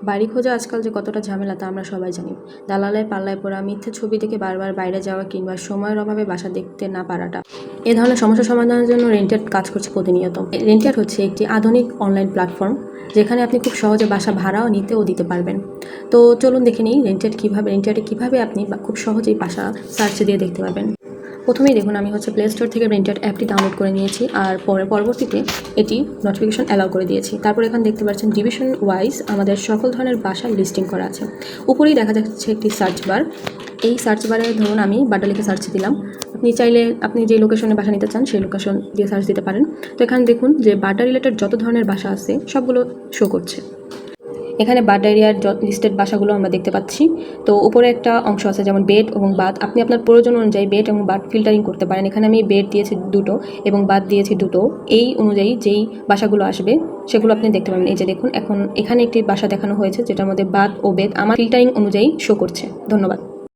বাড়ি খোঁজা আজকাল যে কতটা ঝামেলা তা আমরা সবাই জানি। দালালের পাল্লায় পড়া, মিথ্যে ছবি দেখে বারবার বাইরে যাওয়া কিংবা সময়ের অভাবে বাসা দেখতে না পারাটা, এ ধরনের সমস্যা সমাধানের জন্য রেন্টেড কাজ করছে প্রতিনিয়ত। রেন্টেড হচ্ছে একটি আধুনিক অনলাইন প্ল্যাটফর্ম, যেখানে আপনি খুব সহজে বাসা ভাড়াও নিতেও দিতে পারবেন। তো চলুন দেখে নিই রেন্টেডে কীভাবে আপনি খুব সহজেই বাসা সার্চ দিয়ে দেখতে পারবেন। প্রথমেই দেখুন, আমি প্লে স্টোর থেকে রেন্টেড অ্যাপটি ডাউনলোড করে নিয়েছি, আর পরবর্তীতে এটি নোটিফিকেশন অ্যালাউ করে দিয়েছি। তারপর এখানে দেখতে পাচ্ছেন ডিভিশন ওয়াইজ আমাদের সকল ধরনের বাসা লিস্টিং করা আছে। উপরেই দেখা যাচ্ছে একটি সার্চ বার। এই সার্চ বারে ধরুন আমি বাড্ডা লিখে সার্চ দিলাম। আপনি চাইলে আপনি যে লোকেশনে বাসা নিতে চান সেই লোকেশন দিয়ে সার্চ দিতে পারেন। তো এখানে দেখুন যে বাড্ডা রিলেটেড যত ধরনের বাসা আছে সবগুলো শো করছে। এখানে বাড্ডা এরিয়ার লিস্টেড বাসাগুলো আমরা দেখতে পাচ্ছি। তো উপরে একটা অংশ আছে যেমন বেড এবং বাথ, আপনি আপনার প্রয়োজন অনুযায়ী বেড এবং বাথ ফিল্টারিং করতে পারেন। এখানে আমি বেড দিয়েছি 2টো এবং বাথ দিয়েছি 2টো। এই অনুযায়ী যেই বাসাগুলো আসবে সেগুলো আপনি দেখতে পাবেন। এই যে দেখুন, এখন এখানে একটি বাসা দেখানো হয়েছে যেটার মধ্যে বাথ ও বেড আমার ফিল্টারিং অনুযায়ী শো করছে। ধন্যবাদ।